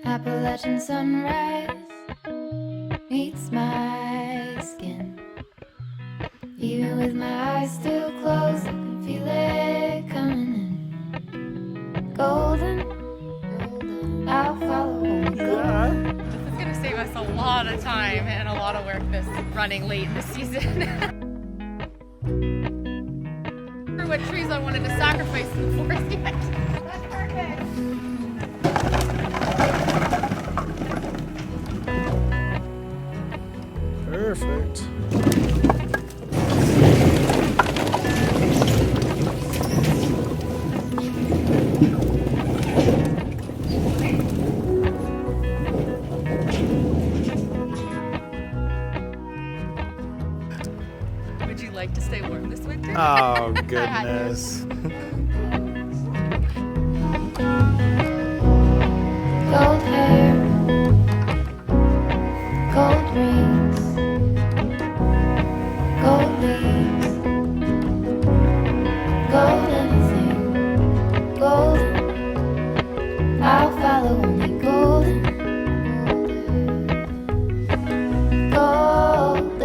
Appalachian sunrise meets my skin. Even with my eyes still closed, I can feel it coming in. Golden, I'll follow only golden. This is gonna save us a lot of time and a lot of work this running late in the season. What trees I wanted to sacrifice in the forest yet. That's perfect. Perfect. Would you like to stay warm this winter? Oh, goodness. Gold hair, gold rings, gold leaves, gold anything, golden. I'll follow only golden, golden.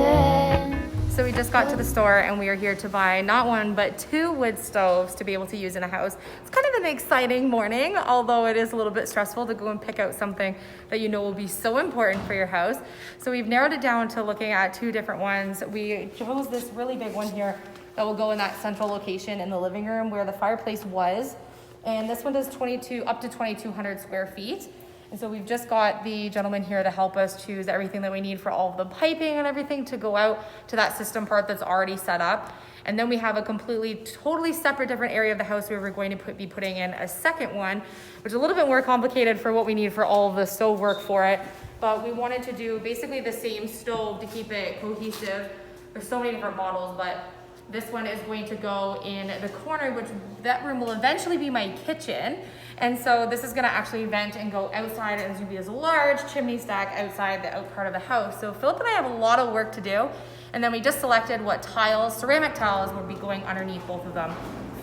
So we just got to the store and we are here to buy not one but 2 wood stoves to be able to use in a house. It's kind of an exciting morning, although it is a little bit stressful to go and pick out something that you know will be so important for your house. So we've narrowed it down to looking at 2 different ones. We chose this really big one here that will go in that central location in the living room where the fireplace was. And this one does up to 2,200 square feet. And so we've just got the gentleman here to help us choose everything that we need for all of the piping and everything to go out to that system part that's already set up. And then we have a totally separate different area of the house where we're going to be putting in a second one, which is a little bit more complicated for what we need for all of the stove work for it. But we wanted to do basically the same stove to keep it cohesive. There's so many different models, but this one is going to go in the corner, which that room will eventually be my kitchen. And so this is gonna actually vent and go outside, and it's gonna be this large chimney stack outside the out part of the house. So Philip and I have a lot of work to do. And then we just selected what tiles, ceramic tiles, will be going underneath both of them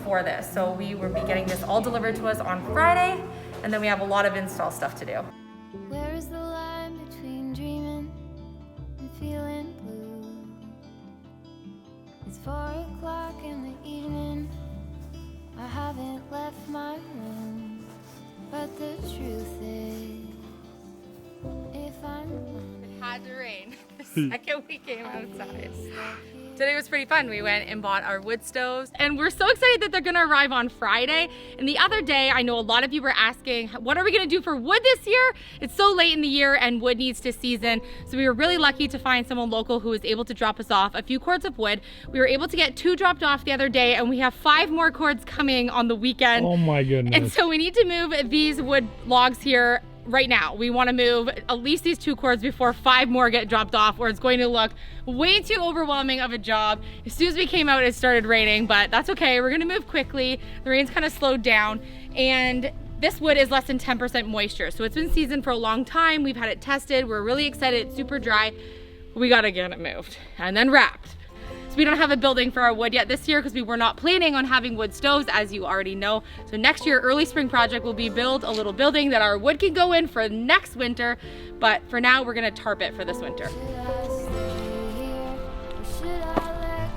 for this. So we will be getting this all delivered to us on Friday, and then we have a lot of install stuff to do. Where is the line between dreaming and feeling blue? It's 4 o'clock in the evening. I haven't left my room, but the truth is, if I'm It had to rain the second we came outside. Today was pretty fun. We went and bought our wood stoves, and we're so excited that they're gonna arrive on Friday. And the other day, I know a lot of you were asking, what are we gonna do for wood this year? It's so late in the year and wood needs to season. So we were really lucky to find someone local who was able to drop us off a few cords of wood. We were able to get 2 dropped off the other day, and we have 5 more cords coming on the weekend. Oh my goodness. And so we need to move these wood logs here right now. We want to move at least these 2 cords before 5 more get dropped off, or it's going to look way too overwhelming of a job. As soon as we came out, it started raining, but that's okay. We're gonna move quickly. The rain's kind of slowed down, and this wood is less than 10% moisture. So it's been seasoned for a long time. We've had it tested. We're really excited. It's super dry. We gotta get it moved and then wrapped. So we don't have a building for our wood yet this year because we were not planning on having wood stoves, as you already know. So next year, early spring project will be build a little building that our wood can go in for next winter. But for now, we're gonna tarp it for this winter. should I stay here or should I let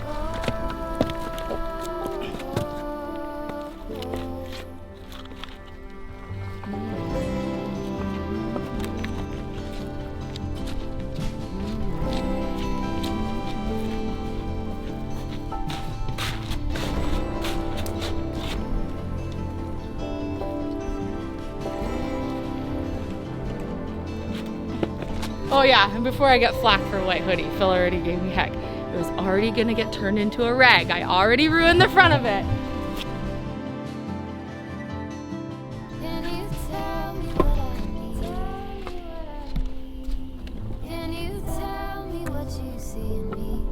Oh yeah, and before I get flack for white hoodie, Phil already gave me heck. It was already gonna get turned into a rag. I already ruined the front of it. Can you tell me what I need? Can you tell me what you see in me?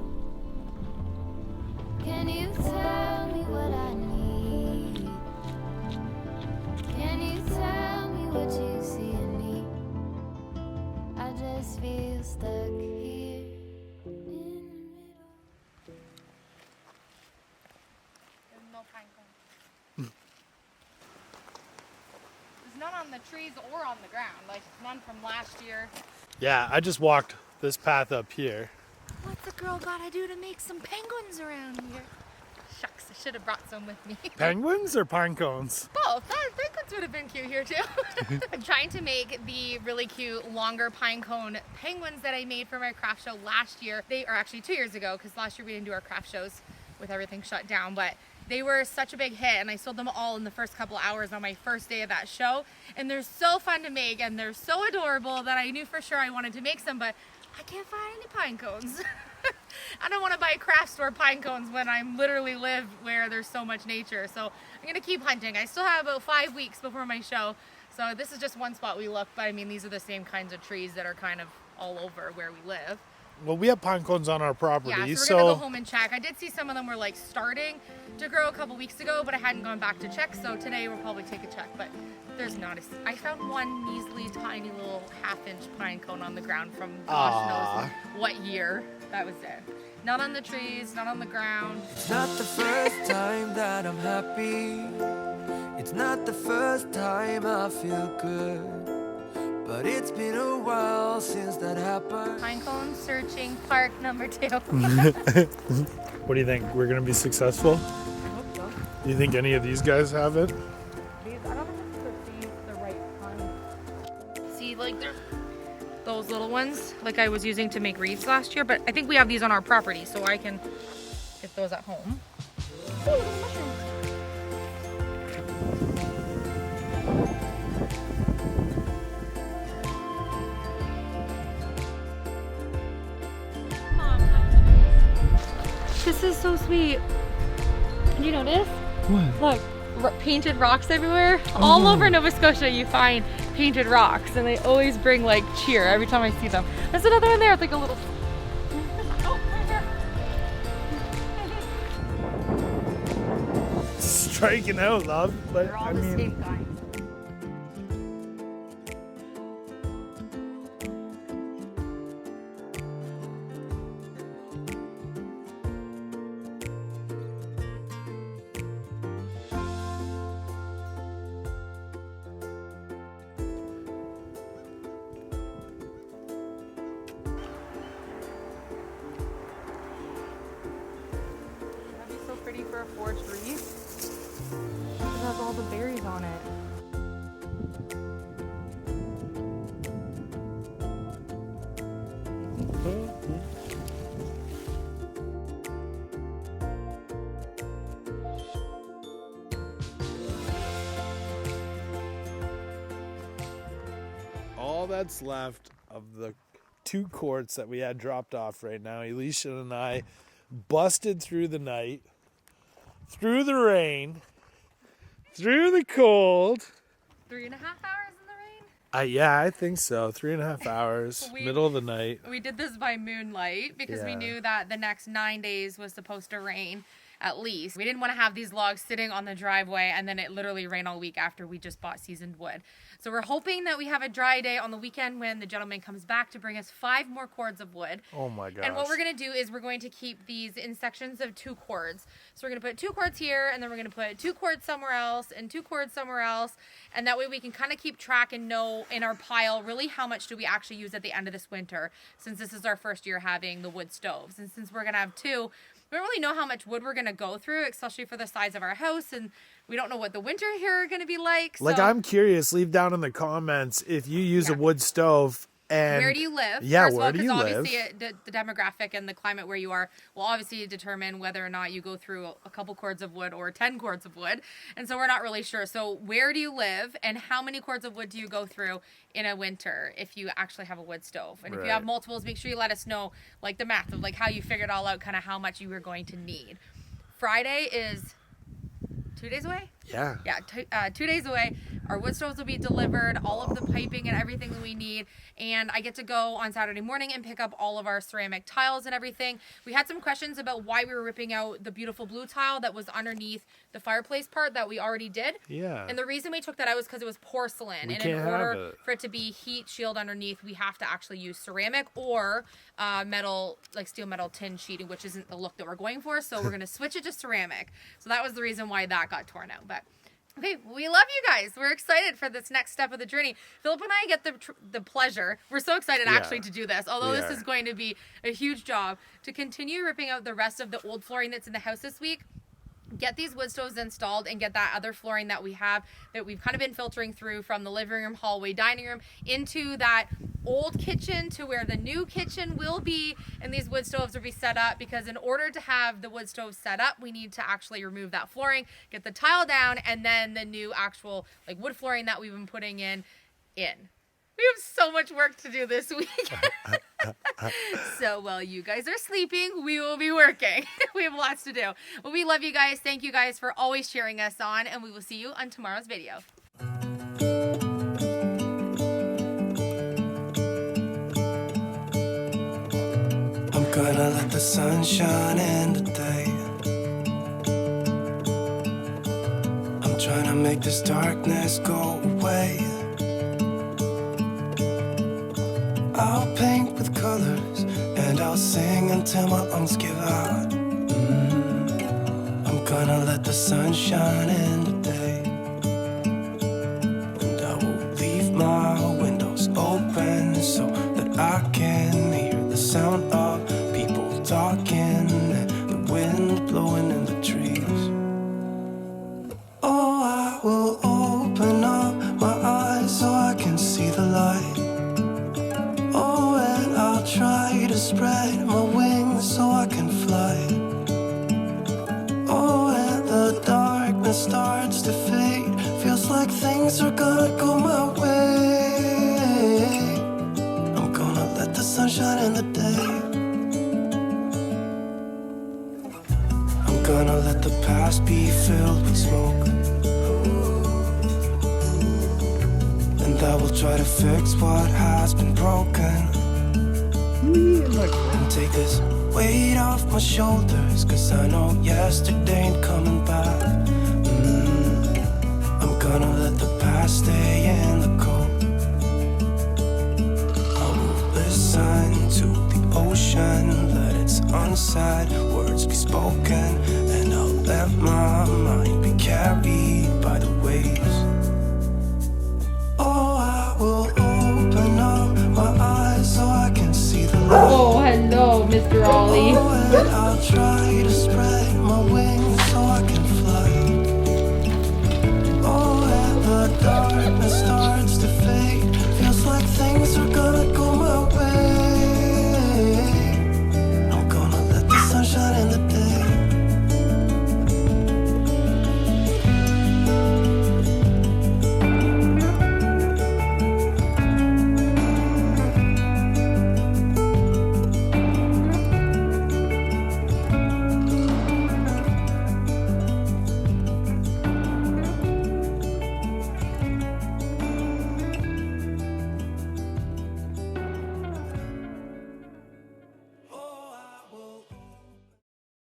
Can you tell me what I need? Can you tell me what you see in me? I just feel stuck here in the middle. no pine cones. There's none on the trees or on the ground. Like none from last year. Yeah, I just walked this path up here. What's a girl gotta do to make some penguins around here? Shucks, I should have brought some with me. Penguins or pine cones? Both. Penguins would have been cute here too. I'm trying to make the really cute longer pine cone penguins that I made for my craft show last year. They are actually 2 years ago because last year we didn't do our craft shows with everything shut down, but they were such a big hit and I sold them all in the first couple hours on my first day of that show. And they're so fun to make and they're so adorable that I knew for sure I wanted to make some, but I can't find any pine cones. I don't want to buy craft store pine cones when I literally live where there's so much nature. So I'm going to keep hunting. I still have about 5 weeks before my show. So this is just one spot we looked, but I mean, these are the same kinds of trees that are kind of all over where we live. Well, we have pine cones on our property, Yeah, so we're going to go home and check. I did see some of them were like starting to grow a couple weeks ago, but I hadn't gone back to check. So today we'll probably take a check, but there's not a... I found one measly tiny little half-inch pine cone on the ground from gosh knows what year. That was it. Not on the trees, not on the ground. It's not the first time that I'm happy. It's not the first time I feel good. But it's been a while since that happened. Pine cone searching part number 2. What do you think? We're going to be successful? I hope so. Do you think any of these guys have it? These, I don't think it's the right kind. See, like those little ones, like I was using to make wreaths last year, but I think we have these on our property, so I can get those at home. Ooh, mushrooms. This is so sweet. Did you notice? What? Look, painted rocks everywhere. All over Nova Scotia you find painted rocks and they always bring like cheer every time I see them. There's another one there. It's like a little... Oh, right there. Striking out, love. But They're all I the mean, same kind. Pretty for a forged wreath. It has all the berries on it. all that's left of the 2 quarts that we had dropped off right now, Alicia and I busted through the night, through the rain, through the cold. 3.5 hours in the rain? Yeah, I think so. 3.5 hours, middle of the night. We did this by moonlight because we knew that the next 9 days was supposed to rain at least. We didn't want to have these logs sitting on the driveway and then it literally rained all week after we just bought seasoned wood. So we're hoping that we have a dry day on the weekend when the gentleman comes back to bring us 5 more cords of wood. Oh my gosh. And what we're going to do is we're going to keep these in sections of 2 cords. So we're going to put 2 cords here and then we're going to put 2 cords somewhere else and 2 cords somewhere else. And that way we can kind of keep track and know in our pile really how much do we actually use at the end of this winter, since this is our first year having the wood stoves. And since we're going to have 2, we don't really know how much wood we're going to go through, especially for the size of our house, and we don't know what the winter here are going to be like. Like, I'm curious, leave down in the comments if you use a wood stove. And where do you live? Yeah, First of all, where do you live? Obviously, the demographic and the climate where you are will obviously determine whether or not you go through a couple cords of wood or 10 cords of wood. And so we're not really sure. So where do you live and how many cords of wood do you go through in a winter if you actually have a wood stove? And if you have multiples, make sure you let us know, like, the math of like how you figured all out, kind of how much you were going to need. Friday is 2 days away? Yeah. Yeah, 2 days away. Our wood stoves will be delivered, all of the piping and everything that we need. And I get to go on Saturday morning and pick up all of our ceramic tiles and everything. We had some questions about why we were ripping out the beautiful blue tile that was underneath the fireplace part that we already did. Yeah. And the reason we took that out was because it was porcelain. We and can't in have order it. for it to be heat shield underneath, we have to actually use ceramic or metal, like steel metal tin sheeting, which isn't the look that we're going for. So we're going to switch it to ceramic. So that was the reason why that got torn out. But okay, we love you guys. We're excited for this next step of the journey. Philip and I get the pleasure. We're so excited actually to do this. Although this is going to be a huge job to continue ripping out the rest of the old flooring that's in the house this week. Get these wood stoves installed and get that other flooring that we have that we've kind of been filtering through from the living room, hallway, dining room into that old kitchen to where the new kitchen will be, and these wood stoves will be set up, because in order to have the wood stoves set up, we need to actually remove that flooring, get the tile down, and then the new actual like wood flooring that we've been putting in. We have so much work to do this week. So while you guys are sleeping, we will be working. We have lots to do. But we love you guys. Thank you guys for always cheering us on, and we will see you on tomorrow's video. I'm gonna let the sun shine in today. I'm trying to make this darkness go away. I'll paint with colors and I'll sing until my lungs give out. I'm gonna let the sun shine in today. And I will leave my windows open so that I can hear the sound of people talking and the wind blowing in the trees. Oh, I will open up my eyes so I can see the light. Oh, and I'll try to spread my wings so I can fly. Oh, and the darkness starts to fade. Feels like things are gonna go my way. I'm gonna let the sun shine in the day. I'm gonna let the past be filled with smoke, and I will try to fix what has been broken. And take this weight off my shoulders, 'cause I know yesterday ain't coming back. I'm gonna let the past stay in the cold. I will listen to the ocean, let its unsaid words be spoken, and I'll let my mind be carried by the waves. Oh, I will open up my eyes so I can see the light. Oh, hello, Mr. Ollie. Oh, and I'll try to spread my wings so I can fly.